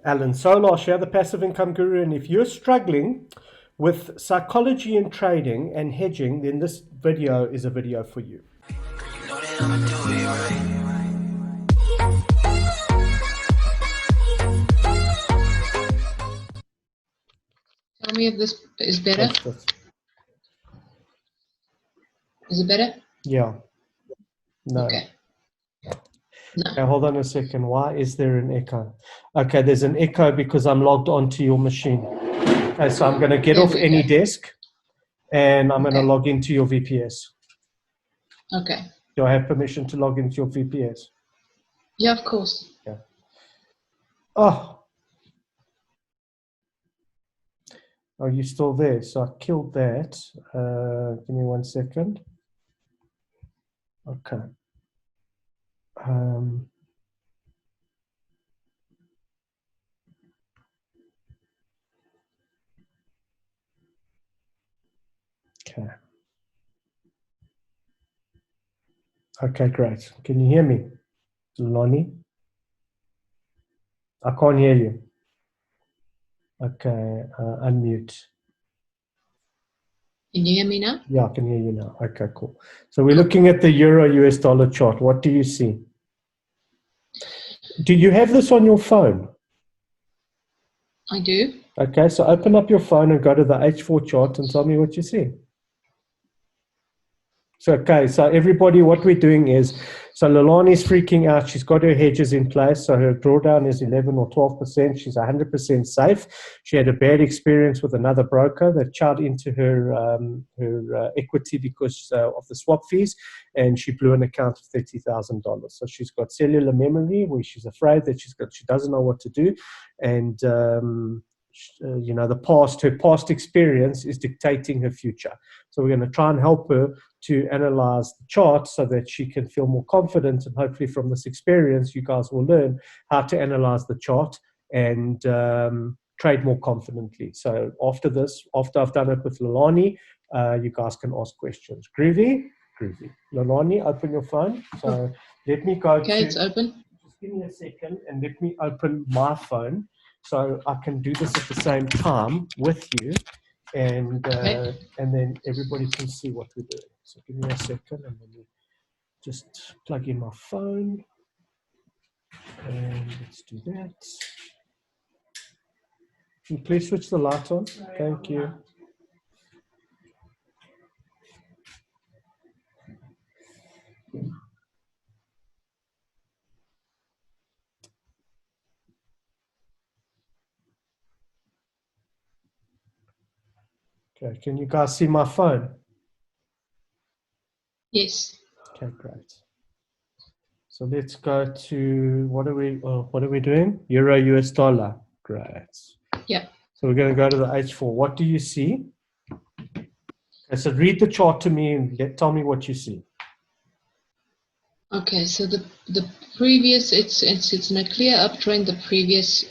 Alan Solarsh here, the Passive Income Guru. And if you're struggling with psychology and trading and hedging, then this video is a video for you. Tell me if this is better. What's this? Is it better? Yeah. No. Okay. No. Okay, hold on a second. Why is there an echo? Okay, there's an echo because I'm logged onto your machine. Okay, so I'm going to get There off we any go. desk and I'm going to Okay. log into your VPS. Okay. Do I have permission to log into your VPS? Yeah, of course. Yeah. Oh, you still there? So I killed that. Give me 1 second. Okay. Okay. Okay, great. Can you hear me, Lonnie? I can't hear you. Okay, unmute. Can you hear me now? Yeah, I can hear you now. Okay, cool. So we're looking at the Euro US dollar chart. What do you see? Do you have this on your phone? I do. Okay, so open up your phone and go to the H4 chart and tell me what you see. So, okay, so everybody, what we're doing is, so Lolani's freaking out. She's got her hedges in place. So her drawdown is 11 or 12%. She's 100% safe. She had a bad experience with another broker that chowed into her equity because of the swap fees, and she blew an account of $30,000. So she's got cellular memory where she's afraid that she doesn't know what to do. And, you know, her past experience is dictating her future. So we're going to try and help her to analyze the chart so that she can feel more confident, and hopefully from this experience you guys will learn how to analyze the chart and trade more confidently. So after I've done it with Lolani, you guys can ask questions. Groovy. Lolani, open your phone. So let me go Okay, it's open. Just give me a second and let me open my phone so I can do this at the same time with you, and then everybody can see what we're doing. So give me a second and let me just plug in my phone, and let's do that. Can you please switch the light on? Thank you. Okay, can you guys see my phone? Yes. Okay, great. So let's go to, what are we doing? Euro US dollar. Great. Yeah. So we're going to go to the H4. What do you see? Okay, so read the chart to me and tell me what you see. Okay, so the previous, it's in a clear uptrend. The previous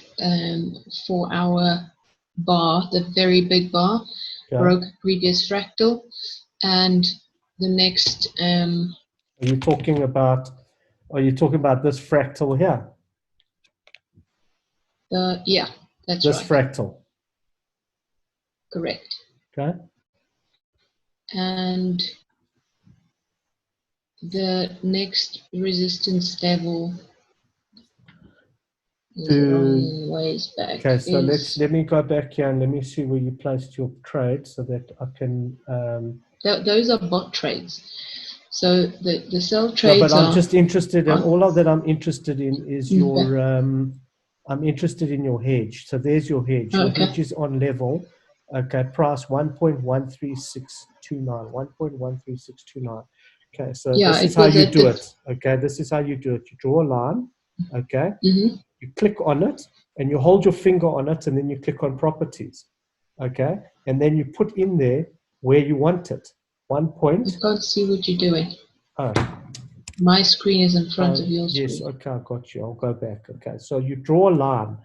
4 hour bar, the very big bar, broke previous fractal, and the next Are you talking about this fractal here? Yeah, that's this right. fractal. Correct. Okay. And the next resistance level is a long ways back. Okay, so let me go back here and let me see where you placed your trade so that I can. Those are bot trades. So the sell trades. No, but I'm just interested in all of that. I'm interested in is your. I'm interested in your hedge. So there's your hedge. Your hedge is on level. Okay, price 1.13629. 1.13629. Okay, so this is how you do it. Okay, this is how you do it. You draw a line. Okay, you click on it and you hold your finger on it, and then you click on properties. Okay, and then you put in there where you want it. 1 point. I can't see what you're doing. Oh. My screen is in front of yours. Yes, okay, I got you. I'll go back. Okay, so you draw a line.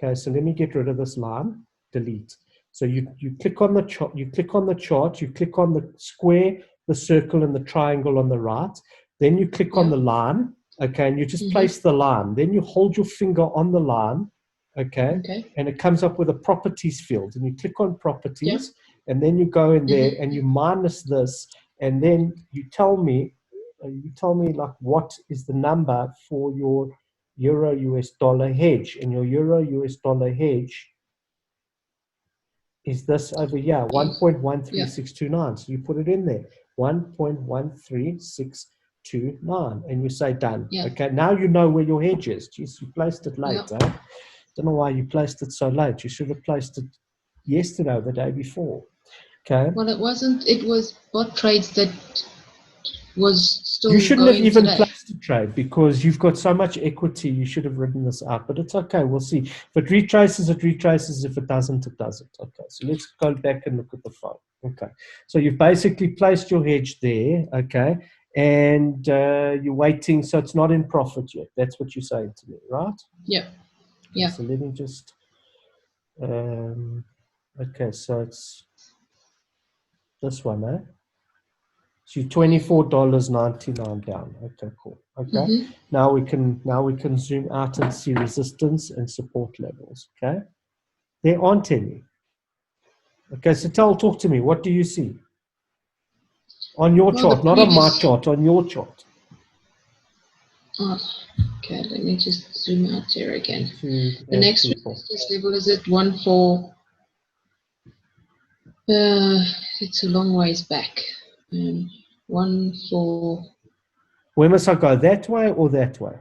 Okay, so let me get rid of this line. Delete. So you click on the chart. You click on the chart. You click on the square, the circle, and the triangle on the right. Then you click on the line. Okay, and you just place the line. Then you hold your finger on the line. okay? Okay. And it comes up with a properties field, and you click on Yeah. properties, and then you go in there and you minus this, and then you tell me like what is the number for your euro US dollar hedge, and your euro US dollar hedge is this over here, Yeah. 1.13629. So you put it in there, 1.13629, and you say done. Yeah. Okay, now you know where your hedge is. Jeez, you placed it late, Yeah. eh? Don't know why you placed it so late. You should have placed it yesterday or the day before. Okay. Well, it wasn't. It was bot trades that was You still shouldn't have going even today. placed a trade because you've got so much equity. You should have written this out, but it's okay. We'll see. If it retraces, it retraces. If it doesn't, it doesn't. Okay. So let's go back and look at the phone. Okay. So you've basically placed your hedge there. Okay. And you're waiting. So it's not in profit yet. That's what you're saying to me, right? Yeah. Okay, Yeah. so let me just. Okay. So it's this one, eh? So $24.99 down. Okay, cool. Okay. Now we can zoom out and see resistance and support levels. Okay. There aren't any. Okay, so talk to me. What do you see? On your Well, the chart, not on my previous. chart, on your chart. Oh, okay, let me just zoom out here again. To The next people. resistance level is at 1 4. It's a long ways back. 1 4. Where must I go? That way or that way?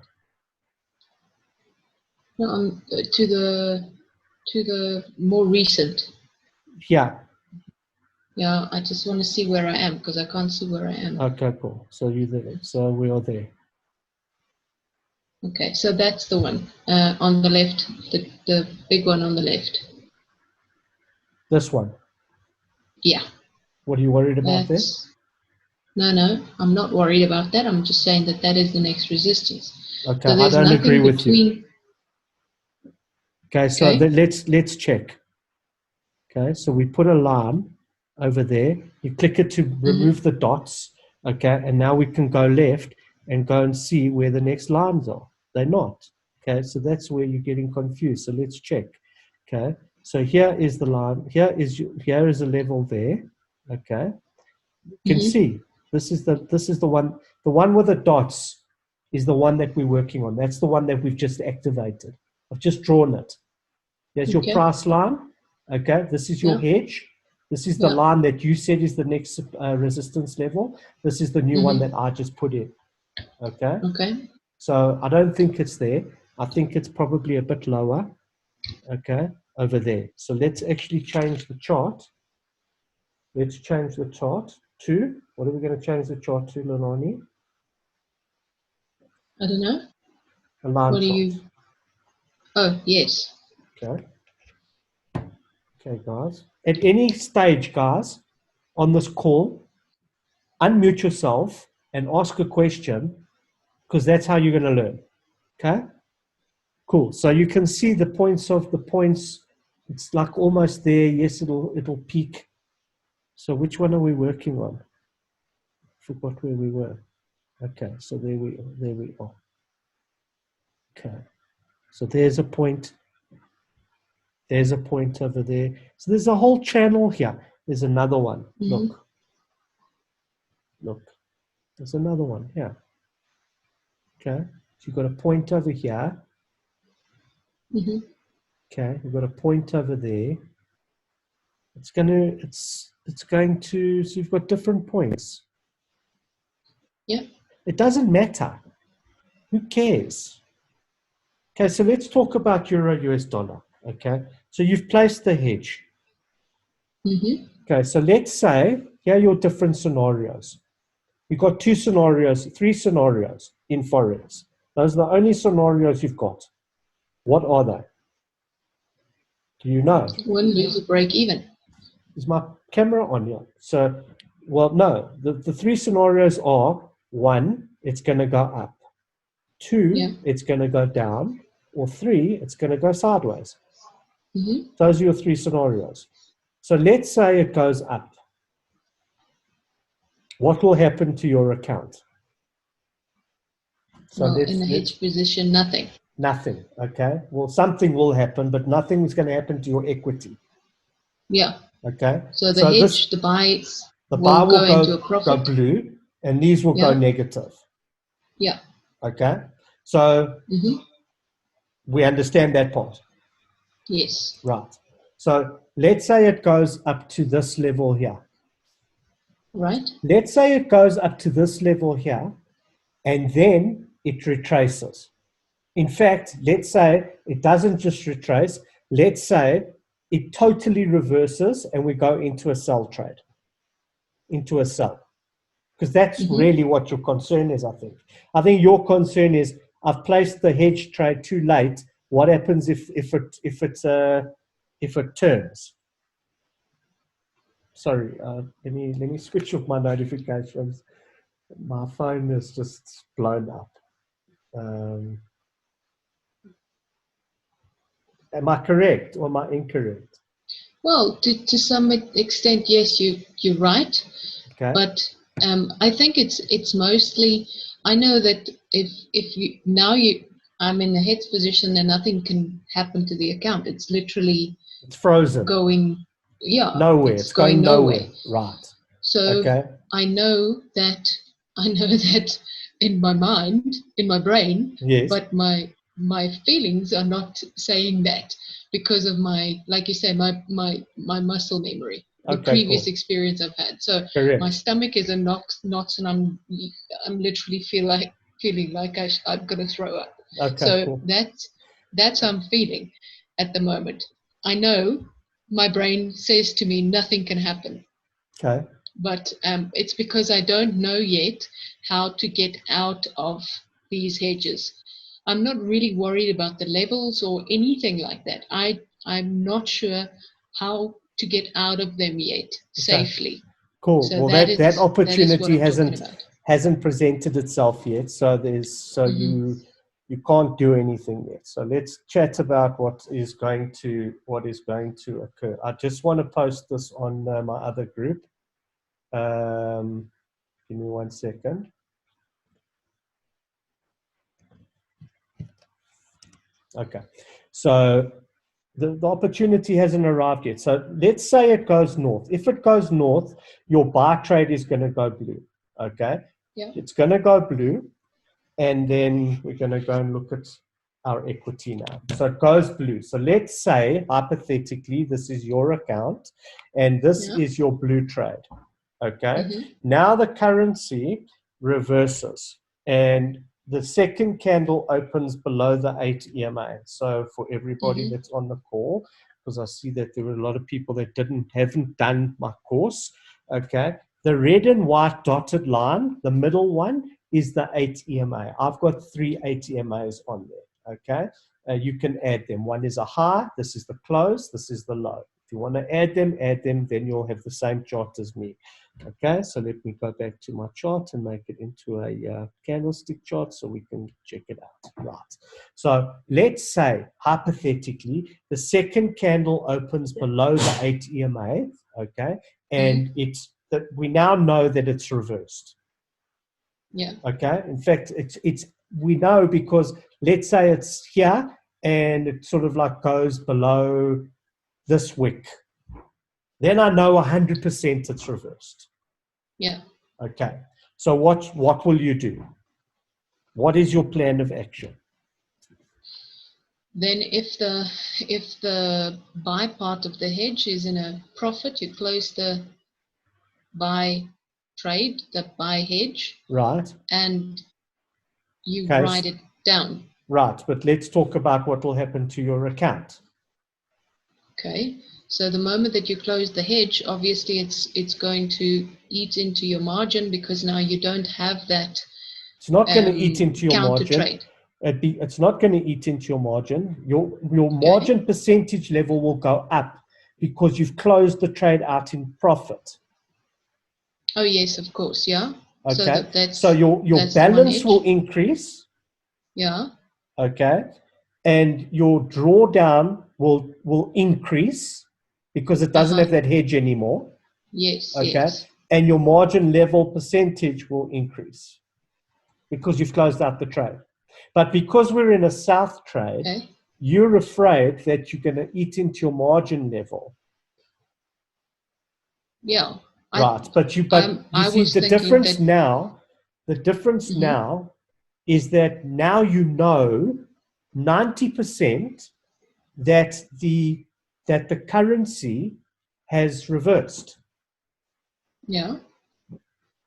No, to the more recent. Yeah. Yeah, I just want to see where I am because I can't see where I am. Okay, cool. So you there. So we are there. Okay, so that's the one on the left, the big one on the left. This one. Yeah. What are you worried about there? No, I'm not worried about that. I'm just saying that is the next resistance. Okay, So I there's don't agree nothing with you. between. Okay, so Okay. let's check. Okay, so we put a line over there. You click it to remove the dots. Okay, and now we can go left and go and see where the next lines are. They're not. Okay, so that's where you're getting confused. So let's check. Okay, so here is the line. Here is a level there. Okay, you can see this is the one. The one with the dots is the one that we're working on. That's the one that we've just activated. I've just drawn it. There's your Okay. price line. Okay, this is your Yeah. hedge. This is the line that you said is the next resistance level. This is the new one that I just put in. Okay. Okay. So I don't think it's there. I think it's probably a bit lower. Okay, over there. So let's actually change the chart. Let's change the chart to, what are we going to change the chart to, Lanani? I don't know. A line What do chart. you? Oh, yes. Okay. Okay, guys. At any stage, guys, on this call, unmute yourself and ask a question because that's how you're going to learn. Okay? Cool. So you can see the points of the points. It's like almost there. Yes, it'll peak. So which one are we working on? Forgot where we were. Okay, so there we are. Okay. So there's a point. There's a point over there. So there's a whole channel here. There's another one. Look. There's another one here. Okay. So you've got a point over here. Okay. You've got a point over there. It's going to, so you've got different points. Yeah. It doesn't matter. Who cares? Okay, so let's talk about euro US dollar. Okay. So you've placed the hedge. Okay, so let's say here are your different scenarios. You've got three scenarios in Forex. Those are the only scenarios you've got. What are they? Do you know? Win, lose, or break even. Is my camera on here? So, well, no. The three scenarios are: one, it's going to go up; two, it's going to go down; or three, it's going to go sideways. Those are your three scenarios. So let's say it goes up. What will happen to your account? So Well, in the hedge position, nothing. Nothing. Okay. Well, something will happen, but nothing is going to happen to your equity. Yeah. Okay. So the hedge, the buy buy will will go into a go profit. blue, and these will go negative. Yeah. Okay. So we understand that part. Yes. Right. So let's say it goes up to this level here. Right. Let's say it goes up to this level here, and then it retraces. In fact, let's say it doesn't just retrace. Let's say it totally reverses and we go into a sell trade, into a sell. Because that's really what your concern is, I think. I think your concern is I've placed the hedge trade too late. What happens if it turns? Sorry, let me switch off my notifications. My phone is just blown up. Am I correct or am I incorrect? Well, to some extent, yes, you're right. Okay. But I think it's mostly. I know that if I'm in the hedge position and nothing can happen to the account. It's literally it's frozen. Going, yeah, nowhere. It's going nowhere. Right. So okay. I know that in my mind, in my brain, yes. But my feelings are not saying that because of my, like you say, my muscle memory, the previous experience I've had. So Correct. My stomach is a knots, and I'm literally feeling like I'm gonna throw up. Okay, so cool. that's how I'm feeling at the moment. I know my brain says to me nothing can happen. Okay. But it's because I don't know yet how to get out of these hedges. I'm not really worried about the levels or anything like that. I'm not sure how to get out of them yet safely. Cool. So well, that opportunity hasn't presented itself yet. So you can't do anything yet. So let's chat about what is going to occur. I just want to post this on my other group. Give me 1 second. Okay. So the opportunity hasn't arrived yet. So let's say it goes north. If it goes north, your buy trade is going to go blue. Okay. Yeah. It's going to go blue. And then we're going to go and look at our equity now. So it goes blue. So let's say, hypothetically, this is your account and this is your blue trade. Okay. Now the currency reverses and the second candle opens below the 8 EMA. So for everybody that's on the call, because I see that there were a lot of people that haven't done my course. Okay. The red and white dotted line, the middle one, is the 8 EMA. I've got 3 8 EMAs on there. Okay. You can add them. One is a high. This is the close. This is the low. If you want to add them, then you'll have the same chart as me. Okay, so let me go back to my chart and make it into a candlestick chart so we can check it out. Right. So let's say, hypothetically, the second candle opens below the 8 EMA, okay, and we now know that it's reversed. Yeah. Okay. In fact, we know because let's say it's here and it sort of like goes below this wick. Then I know 100% it's reversed. Yeah. Okay. So what will you do? What is your plan of action? Then if the buy part of the hedge is in a profit, you close the buy trade, the buy hedge. Right. And you write it down. Right. But let's talk about what will happen to your account. Okay. So the moment that you close the hedge, obviously it's going to eat into your margin because now you don't have that. It's not going to eat into your margin. Trade. It's not going to eat into your margin. Your margin percentage level will go up because you've closed the trade out in profit. Oh yes, of course, yeah. Okay. So your balance will increase. Yeah. Okay. And your drawdown will increase because it doesn't have that hedge anymore. Yes. Okay. Yes. And your margin level percentage will increase because you've closed out the trade. But because we're in a south trade, Okay. you're afraid that you're going to eat into your margin level. Yeah. Right. But you I see was the thinking difference that. now, the difference Mhm. now is that now you know 90% that the currency has reversed. Yeah.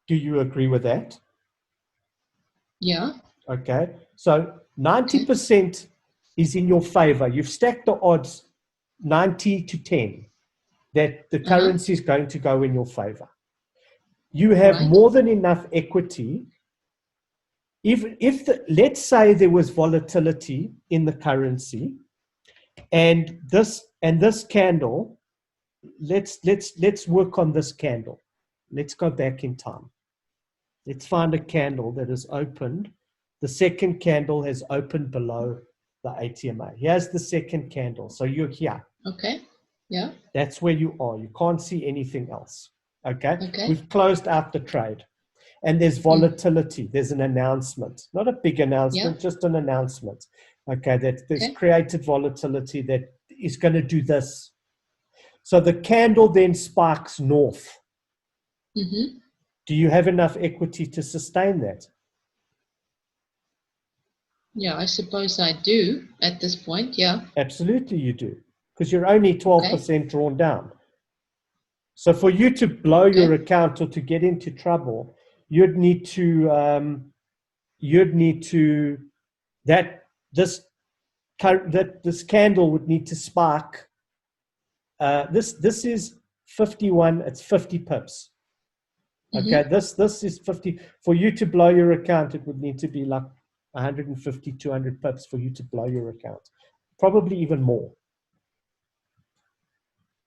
Do you agree with that? Yeah. Okay. So 90% is in your favor. You've stacked the odds 90 to 10 that the currency is going to go in your favor. You have Right. more than enough equity. If let's say there was volatility in the currency, and this candle, let's work on this candle. Let's go back in time. Let's find a candle that is opened. The second candle has opened below the ATMA. Here's the second candle. So you're here. Okay. Yeah. That's where you are. You can't see anything else. Okay. Okay. We've closed out the trade. And there's volatility. There's an announcement. Not a big announcement, just an announcement. Okay. That there's created volatility that is going to do this. So the candle then sparks north. Mm-hmm. Do you have enough equity to sustain that? Yeah, I suppose I do at this point. Yeah. Absolutely, you do, because you're only 12% drawn down. So for you to blow your account or to get into trouble, you'd need to this candle would need to spark. This is 51. It's 50 pips. Okay, this is 50. For you to blow your account, it would need to be like 150, 200 pips for you to blow your account. Probably even more.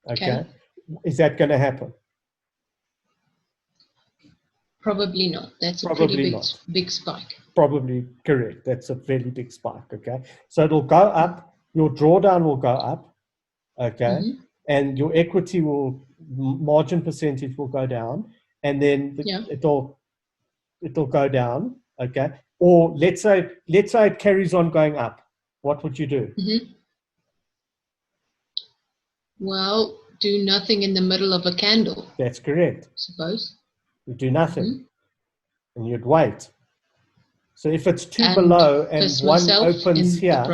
Okay. Is that going to happen? Probably not. That's Probably a pretty not. big spike. Probably correct. That's a very big spike. Okay. So it'll go up. Your drawdown will go up. Okay. And your equity margin percentage will go down. And then it'll go down. Okay. Or let's say it carries on going up. What would you do? Well, do nothing in the middle of a candle. That's correct. Suppose. You do nothing. And you'd wait. So if it's two below and one opens here,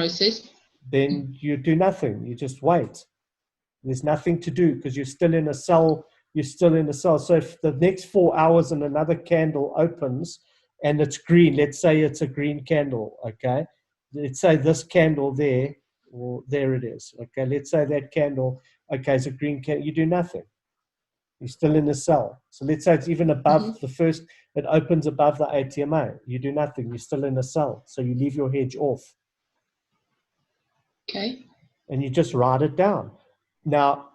then you do nothing. You just wait. There's nothing to do because you're still in a cell. You're still in a cell. So if the next 4 hours and another candle opens and it's green, let's say it's a green candle, okay? Let's say this candle there, or there it is, okay? Let's say that candle, okay, is a green candle. You do nothing. You're still in the cell. So let's say it's even above the first, it opens above the ATMA. You do nothing. You're still in the cell. So you leave your hedge off. Okay. And you just write it down. Now,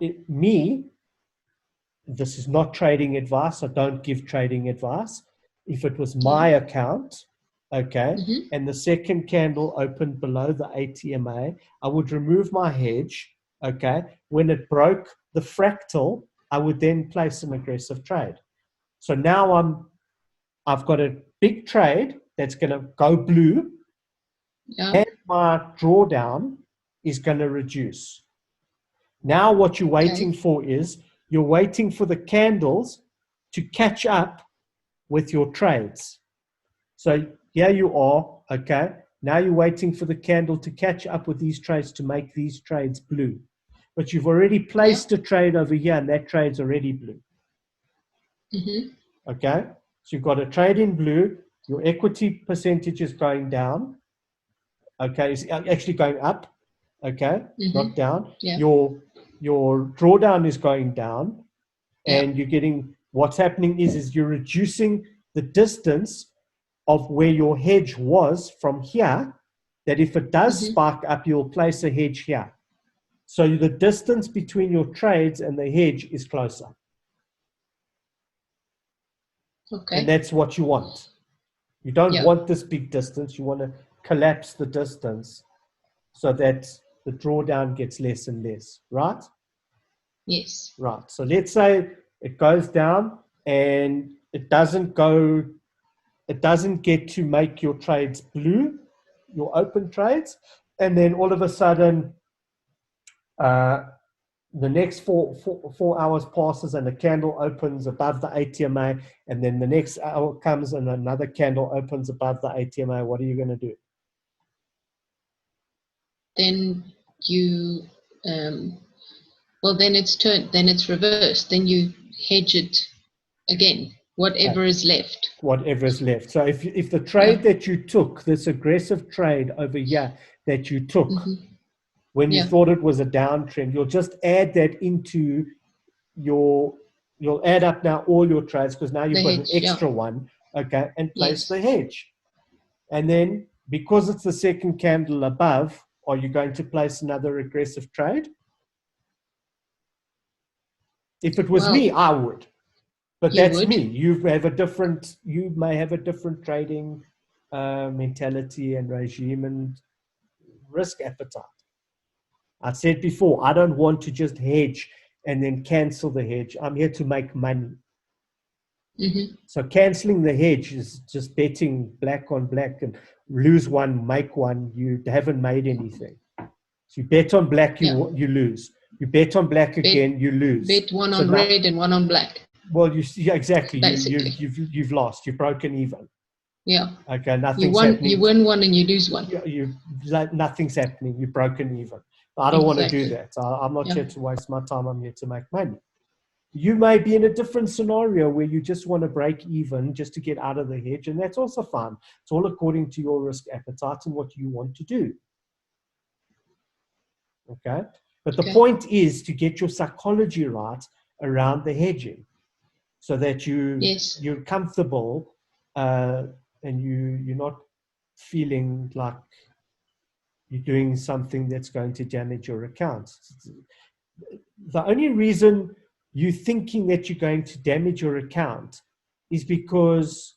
this is not trading advice. I don't give trading advice. If it was my account, okay, and the second candle opened below the ATMA, I would remove my hedge, okay. When it broke the fractal, I would then place an aggressive trade. So now I've got a big trade that's going to go blue, and my drawdown is going to reduce. Now what you're waiting for is you're waiting for the candles to catch up with your trades. So here you are, okay? Now you're waiting for the candle to catch up with these trades to make these trades blue. But you've already placed a trade over here, and that trade's already blue. Okay? So you've got a trade in blue. Your equity percentage is going down. Okay? It's actually going up. Okay? Not down. Your drawdown is going down. And you're getting, what's happening is you're reducing the distance of where your hedge was from here, that if it does spark up, you'll place a hedge here. So the distance between your trades and the hedge is closer. Okay. And that's what you want. You don't want this big distance. You want to collapse the distance so that the drawdown gets less and less, right? Yes. Right. So let's say it goes down and it doesn't get to make your trades blue. your open trades, and then all of a sudden, the next four hours passes and the candle opens above the ATMA, and then the next hour comes and another candle opens above the ATMA. What are you going to do? Then you, well, then it's reversed. Then you hedge it again, whatever is left. Whatever is left. So if the trade that you took, this aggressive trade over here that you took, when you thought it was a downtrend, you'll just add that into you'll add up now all your trades, because now you've got an extra one, okay, and place the hedge. And then because it's the second candle above, are you going to place another aggressive trade? If it was me, I would. But that's me. You may have a different trading mentality and regime and risk appetite. I said before, I don't want to just hedge and then cancel the hedge. I'm here to make money. So canceling the hedge is just betting black on black, and lose one, make one. You haven't made anything. So you bet on black, you lose. You bet on black again, you lose. Bet one on red and one on black. Well, exactly. You've lost. You've broken even. Yeah. Okay. Nothing's happening. You win one and you lose one. Nothing's happening. You've broken even. I don't want to do that. I'm not here to waste my time. I'm here to make money. You may be in a different scenario where you just want to break even just to get out of the hedge, and that's also fine. It's all according to your risk appetite and what you want to do. Okay? But the point is to get your psychology right around the hedging, so that you're comfortable and you're not feeling like you're doing something that's going to damage your account. The only reason you're thinking that you're going to damage your account is because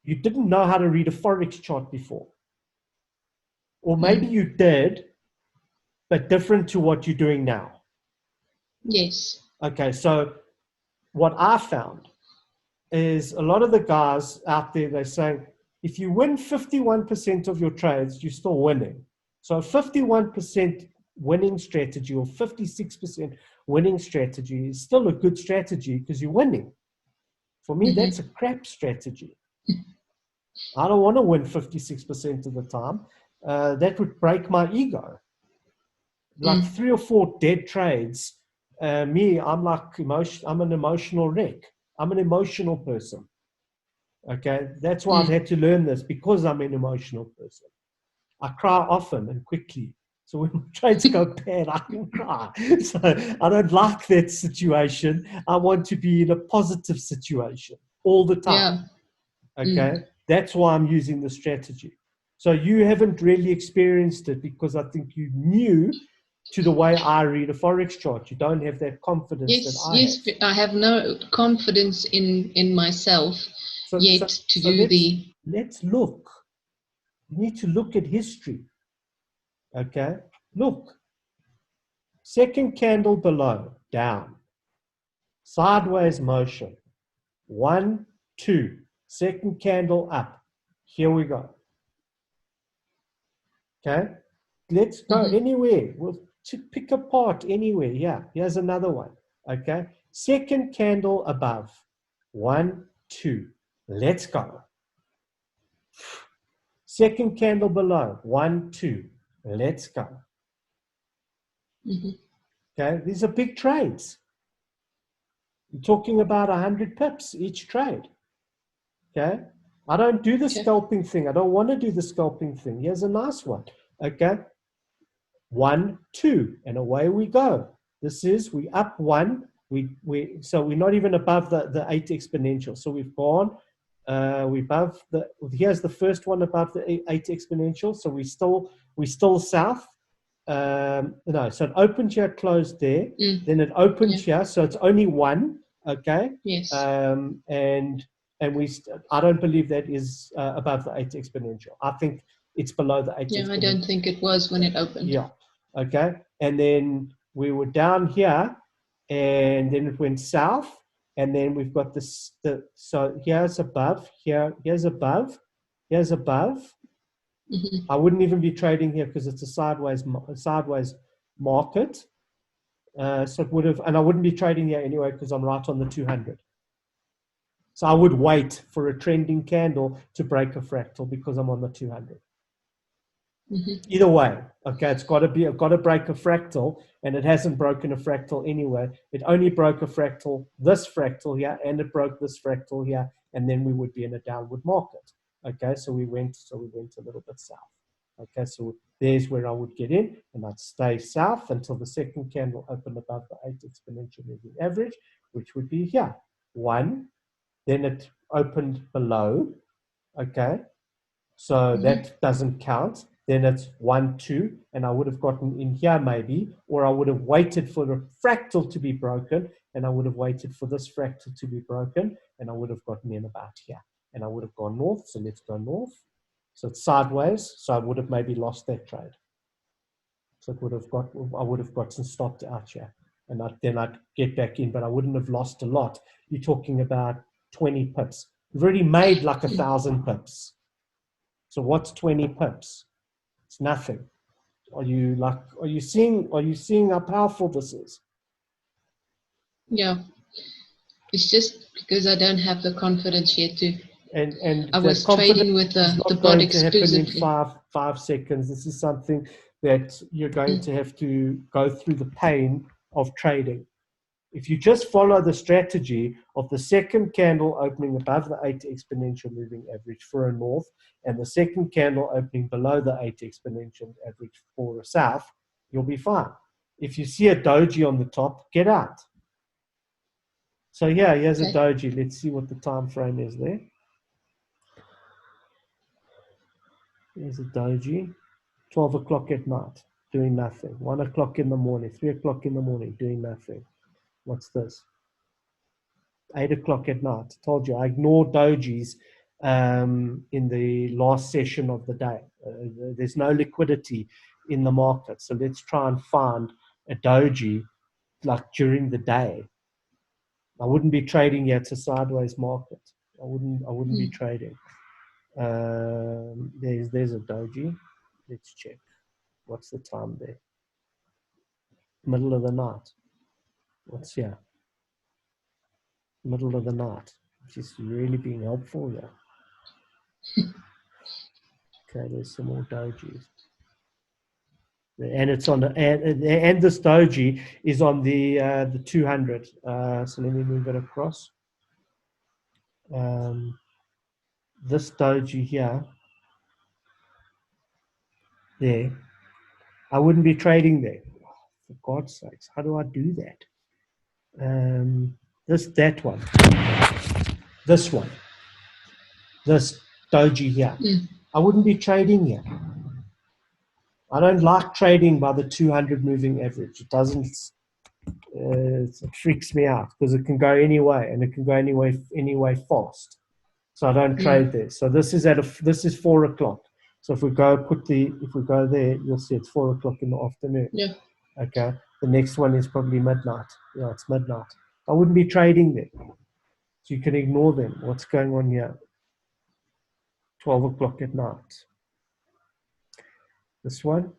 you didn't know how to read a Forex chart before. Or maybe you did, but different to what you're doing now. Yes. Okay, so what I found is a lot of the guys out there, they're saying, if you win 51% of your trades, you're still winning. So a 51% winning strategy or 56% winning strategy is still a good strategy because you're winning. For me, that's a crap strategy. I don't want to win 56% of the time. That would break my ego. Like 3 or 4 dead trades, I'm an emotional wreck. I'm an emotional person. Okay, that's why I've had to learn this, because I'm an emotional person. I cry often and quickly. So when my trades go bad, I can cry. So I don't like that situation. I want to be in a positive situation all the time. Okay, that's why I'm using the strategy. So you haven't really experienced it because I think you're new to the way I read a Forex chart. You don't have that confidence that I have. Yes, I have no confidence in myself Let's look. You need to look at history. Okay, look. Second candle below, down. Sideways motion. 1, 2. Second candle up. Here we go. Okay, let's go anywhere. We'll pick a part anywhere. Yeah, here's another one. Okay, second candle above. 1, 2. Let's go. Second candle below. 1, 2. Let's go. Okay, these are big trades. You're talking about 100 pips each trade. Okay, I don't do the scalping thing. I don't want to do the scalping thing. Here's a nice one. Okay, 1, 2, and away we go. This is, we up 1. So we're not even above the 8 exponential. So we've gone, we're above here's the first one above the 8 exponential. So we still south. No, so it opened here, closed there. Then it opened here, so it's only 1. Okay. Yes. I don't believe that is above the 8 exponential. I think it's below the 8 exponential. Yeah, I don't think it was when it opened. Yeah. Okay. And then we were down here, and then it went south, and then we've got so here's above, here's above, here's above, Mm-hmm. I wouldn't even be trading here because it's a sideways market. So it would have, and I wouldn't be trading here anyway because I'm right on the 200. So I would wait for a trending candle to break a fractal because I'm on the 200. Mm-hmm. Either way, okay, it's got to break a fractal, and it hasn't broken a fractal anyway. It only broke a fractal, this fractal here, and it broke this fractal here, and then we would be in a downward market. Okay, so we went a little bit south. Okay, so there's where I would get in, and I'd stay south until the second candle opened above the 8 exponential moving average, which would be here. 1, then it opened below, okay, so that doesn't count. Then it's 1, 2, and I would have gotten in here maybe, or I would have waited for the fractal to be broken, and I would have waited for this fractal to be broken, and I would have gotten in about here, and I would have gone north. So let's go north. So it's sideways. So I would have maybe lost that trade. So it would have I would have gotten stopped out here, and then I'd get back in, but I wouldn't have lost a lot. You're talking about 20 pips. You've already made like 1,000 pips. So what's 20 pips? It's nothing. Are you seeing how powerful this is? Yeah. It's just because I don't have the confidence yet to. And I that was confidence trading with is the not bot going to happen in exclusively. five seconds. This is something that you're going to have to go through the pain of trading. If you just follow the strategy of the second candle opening above the 8 exponential moving average for a north, and the second candle opening below the 8 exponential average for a south, you'll be fine. If you see a doji on the top, get out. So yeah, here's a doji. Let's see what the time frame is there. Here's a doji. 12 o'clock at night, doing nothing. 1 o'clock in the morning, 3 o'clock in the morning, doing nothing. What's this? 8 o'clock at night. Told you, I ignored dojis in the last session of the day. There's no liquidity in the market. So let's try and find a doji like during the day. I wouldn't be trading yet. It's a sideways market. I wouldn't be trading. There's a doji. Let's check. What's the time there? Middle of the night. What's here? Middle of the night. Just really being helpful here. Okay, there's some more dojis. And it's on the and this doji is on the 200. So let me move it across. This doji here, there. I wouldn't be trading there. For God's sakes, how do I do that? That one, this one, this doji here. I wouldn't be trading here. I don't like trading by the 200 moving average. It doesn't. It freaks me out because it can go any way, and it can go anyway fast. So I don't trade there. So this is 4 o'clock. So if we go there, you'll see it's 4 o'clock in the afternoon. Yeah. Okay. The next one is probably midnight. Yeah, it's midnight. I wouldn't be trading there. So you can ignore them. What's going on here? 12 o'clock at night. This one,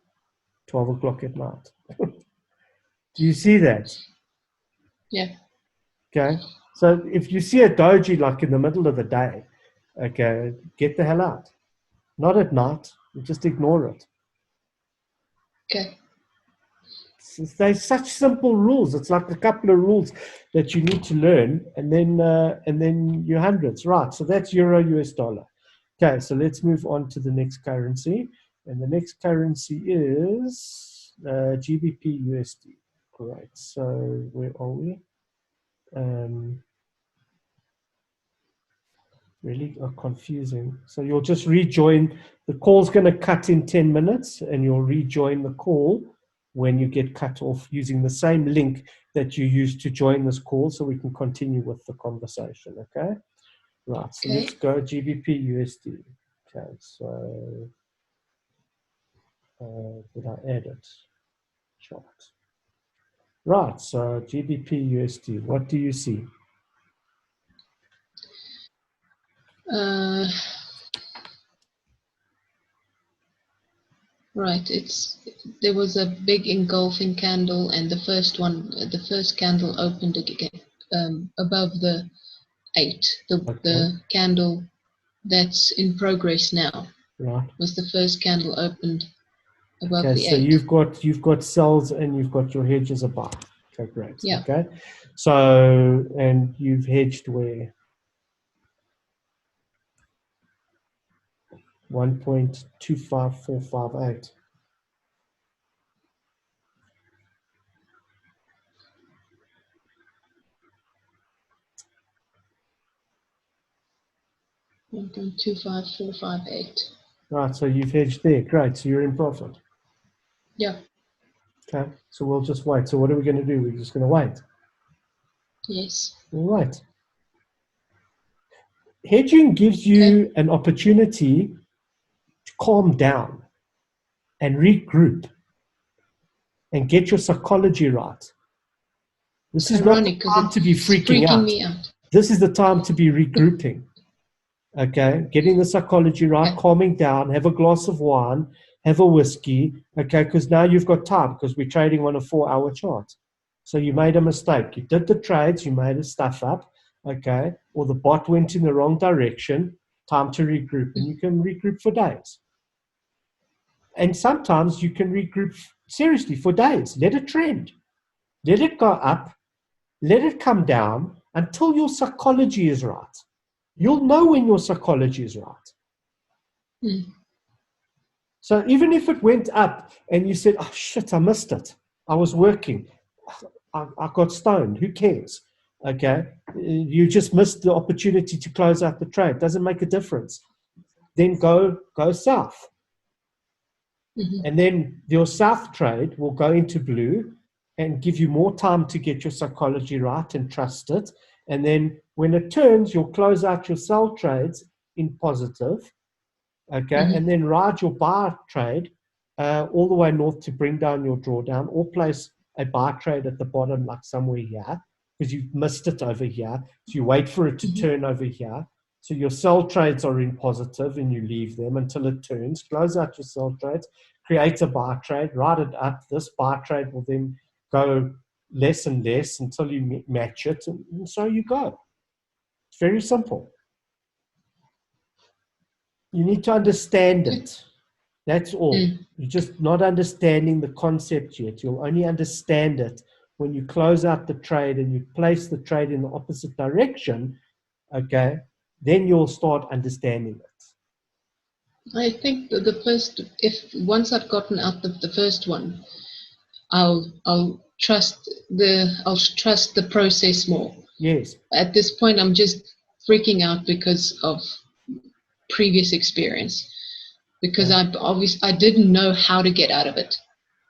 12 o'clock at night. Do you see that? Yeah. Okay. So if you see a doji like in the middle of the day, okay, get the hell out. Not at night. Just ignore it. Okay. There's such simple rules. It's like a couple of rules that you need to learn, and then your hundreds. Right. So that's euro, US dollar. Okay. So let's move on to the next currency, and the next currency is GBP USD. Great. So where are we? Really confusing. So you'll just rejoin. The call's going to cut in 10 minutes, and you'll rejoin the call when you get cut off using the same link that you used to join this call, so we can continue with the conversation. Okay. Right. So let's go GBP USD. Okay. So did I add it? Chart. Right. So GBP USD. What do you see? Right. There was a big engulfing candle, and the first candle opened again above the 8. Okay. The candle that's in progress now Right. was the first candle opened above Okay. the So 8. you've got sells and you've got your hedges buy. Okay, great. Yeah. Okay. So and you've hedged where 1.25458. 1.25458. Right. So you've hedged there. Great. So you're in profit. Yeah. Okay. So we'll just wait. So what are we going to do? We're just going to wait. Yes. All right. Hedging gives Okay. you an opportunity to calm down and regroup and get your psychology right. This It's is not the ironic because time to be it's freaking freaking out. me out. This is the time to be regrouping. Okay, getting the psychology right, Okay. calming down, have a glass of wine, have a whiskey. Okay, because now you've got time because we're trading on a 4-hour chart. So you made a mistake. You did the trades, you made the stuff up. Okay, or the bot went in the wrong direction. Time to regroup, and you can regroup for days. And sometimes you can regroup seriously for days. Let it trend. Let it go up. Let it come down until your psychology is right. You'll know when your psychology is right. Mm. So even if it went up and you said, oh, shit, I missed it. I was working. I got stoned. Who cares? Okay. You just missed the opportunity to close out the trade. Doesn't make a difference. Then go south. Mm-hmm. And then your south trade will go into blue and give you more time to get your psychology right and trust it. And then when it turns, you'll close out your sell trades in positive. Okay. Mm-hmm. And then ride your buy trade all the way north to bring down your drawdown, or place a buy trade at the bottom, like somewhere here, because you've missed it over here. So you wait for it to turn over here. So your sell trades are in positive and you leave them until it turns. Close out your sell trades, create a buy trade, ride it up. This buy trade will then go less and less until you match it. And so you go. It's very simple. You need to understand it. That's all. Mm. You're just not understanding the concept yet. You'll only understand it when you close out the trade and you place the trade in the opposite direction. Okay, then you'll start understanding it. I think the first, if once I've gotten out the first one, I'll trust the process more. Yes. At this point, I'm just freaking out because of previous experience, because I didn't know how to get out of it.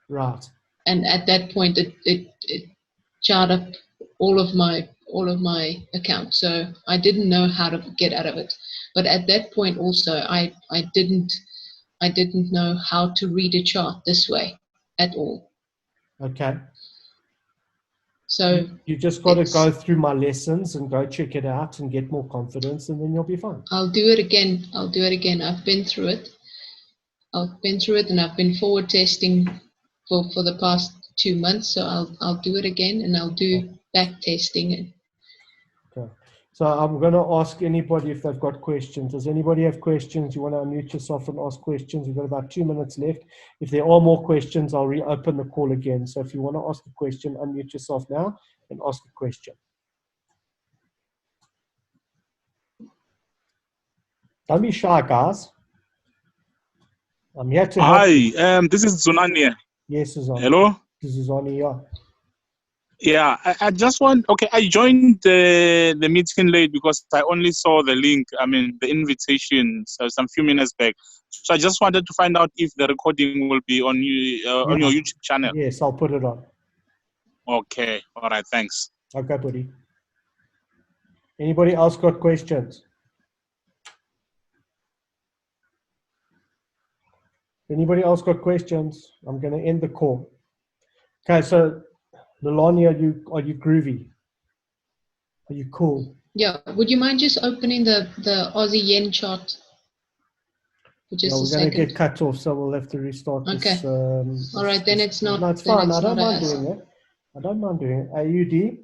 Right. And at that point, it jarred up all of my accounts. So I didn't know how to get out of it. But at that point, also, I didn't know how to read a chart this way at all. Okay. So you just got to go through my lessons and go check it out and get more confidence, and then you'll be fine. I'll do it again. I've been through it. And I've been forward testing for the past 2 months. So I'll do it again, and I'll do back testing. Okay. So I'm going to ask anybody if they've got questions. Does anybody have questions? You want to unmute yourself and ask questions? We've got about 2 minutes left. If there are more questions, I'll reopen the call again. So if you want to ask a question, unmute yourself now and ask a question. Don't be shy, guys. I'm here to help. Hi, this is Zunani. Yes, Suzanne. Hello? This is Zunani, yeah. Yeah, I just want, okay, I joined the meeting late because I only saw the link, the invitation, so some few minutes back. So I just wanted to find out if the recording will be on on your YouTube channel. Yes, I'll put it on. Okay, all right, thanks. Okay, buddy. Anybody else got questions? Anybody else got questions? I'm going to end the call. Okay, so Lolani, are you groovy? Are you cool? Yeah. Would you mind just opening the Aussie yen chart for just No, a we're going to second. get cut off, so we'll have to restart Okay. this. All right, then it's not. No, it's then fine. it's I don't not a mind hassle. doing it. I don't mind doing it. AUD.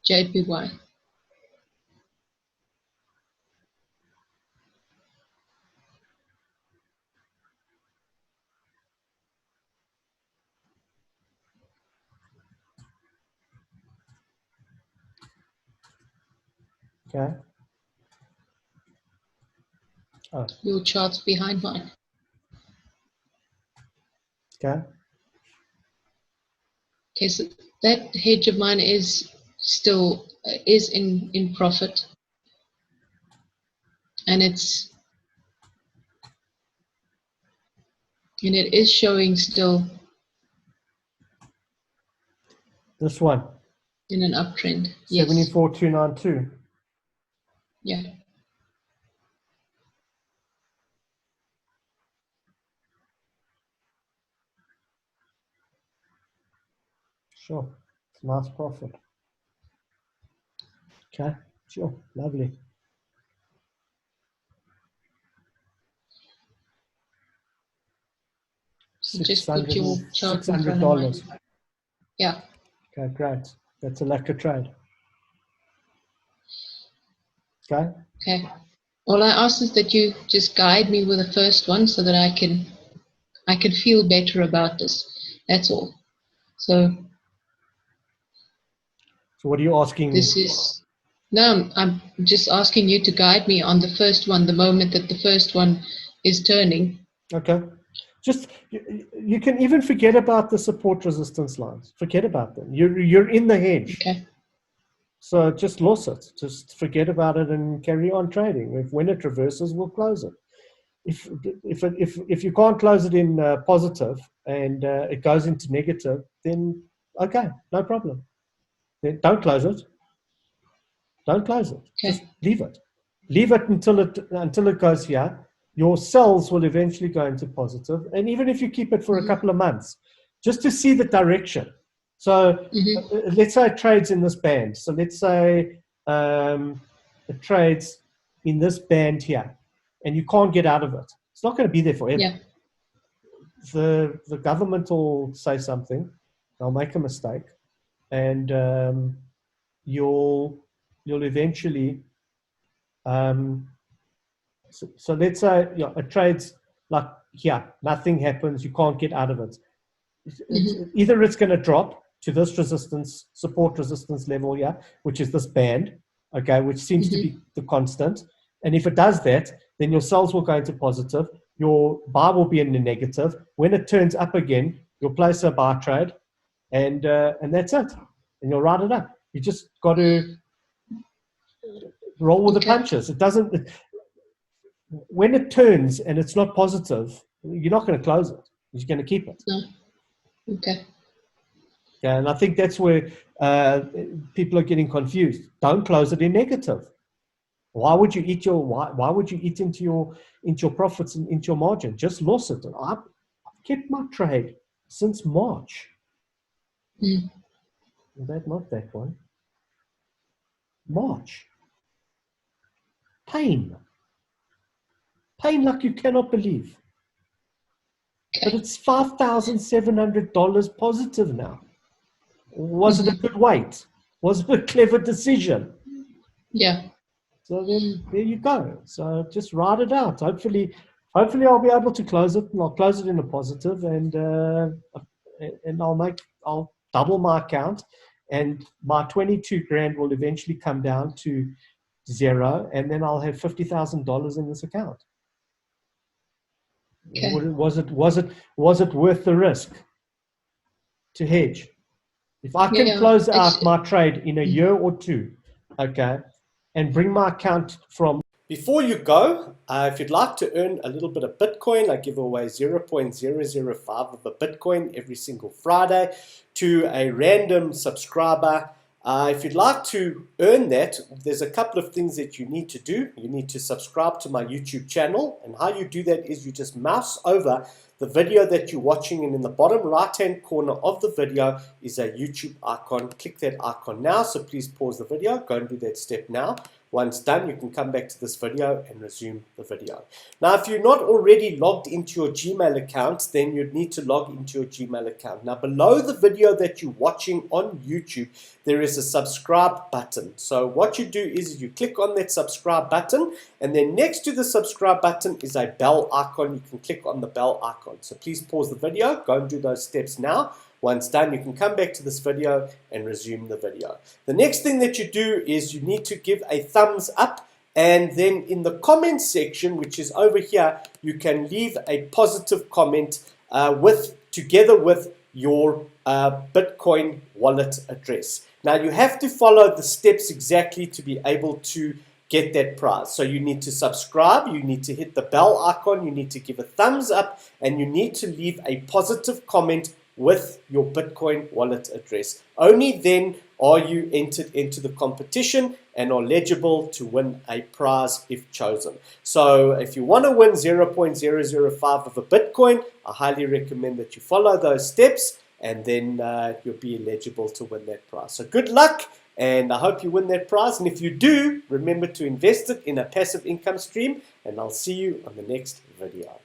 JPY. Okay. Oh, Your chart's behind mine. okay. Okay, so that hedge of mine is still is in profit, and it is showing still This one. in an uptrend. Yes. 74,292. Yeah. Sure. It's a nice profit. Okay. Sure. Lovely. So just put your chart in front of $600. mine. Yeah. Okay, great. That's a lucky trade. Okay. Okay. All I ask is that you just guide me with the first one so that I can feel better about this. That's all. So what are you asking me? this is no, I'm just asking you to guide me on the first one, the moment that the first one is turning. Okay. Just you can even forget about the support resistance lines. Forget about them. You're in the hedge. Okay. So just lose it. Just forget about it and carry on trading. When it reverses, we'll close it. If you can't close it in positive and it goes into negative, then okay, no problem. Then don't close it. Don't close it. Okay. Just leave it. Leave it until it goes here. Your cells will eventually go into positive, and even if you keep it for a couple of months, just to see the direction. So let's say it trades in this band. So let's say it trades in this band here, and you can't get out of it. It's not going to be there forever. Yeah. The government will say something. They'll make a mistake, and you'll eventually. So let's say it trades like here, nothing happens, you can't get out of it. Either it's going to drop to this support resistance level here, which is this band, okay, which seems to be the constant. And if it does that, then your cells will go into positive, your buy will be in the negative. When it turns up again, you'll place a buy trade, and that's it. And you'll write it up. You just got to roll with the punches. It doesn't. When it turns and it's not positive, you're not going to close it. You're going to keep it. No. Okay. Yeah, and I think that's where people are getting confused. Don't close it in negative. Why would you eat why would you eat into your profits and into your margin? Just lose it. I've kept my trade since March. Not that one. March. Pain like you cannot believe. But it's $5,700 positive now. Was it a good wait? Was it a clever decision? Yeah. So then there you go. So just write it out. Hopefully I'll be able to close it, and I'll close it in a positive, and I'll double my account, and my 22 grand will eventually come down to zero, and then I'll have $50,000 in this account. Okay. Was it worth the risk to hedge? If I can close out my trade in a year or two, okay, and bring my account from. Before you go, if you'd like to earn a little bit of Bitcoin, I give away 0.005 of a Bitcoin every single Friday to a random subscriber. If you'd like to earn that, there's a couple of things that you need to do. You need to subscribe to my YouTube channel, and how you do that is you just mouse over the video that you're watching, and in the bottom right-hand corner of the video is a YouTube icon. Click that icon now, so please pause the video, go and do that step now. Once done, you can come back to this video and resume the video. Now, if you're not already logged into your Gmail account, then you'd need to log into your Gmail account. Now, below the video that you're watching on YouTube, there is a subscribe button. So what you do is you click on that subscribe button, and then next to the subscribe button is a bell icon. You can click on the bell icon. So please pause the video, go and do those steps now. Once done, you can come back to this video and resume the video. The next thing that you do is you need to give a thumbs up, and then in the comment section, which is over here, you can leave a positive comment together with your Bitcoin wallet address. Now, you have to follow the steps exactly to be able to get that prize. So you need to subscribe, you need to hit the bell icon, you need to give a thumbs up, and you need to leave a positive comment with your Bitcoin wallet address. Only then are you entered into the competition and are eligible to win a prize if chosen. So if you want to win 0.005 of a Bitcoin, I highly recommend that you follow those steps, and then you'll be eligible to win that prize. So good luck, and I hope you win that prize. And if you do, remember to invest it in a passive income stream, and I'll see you on the next video.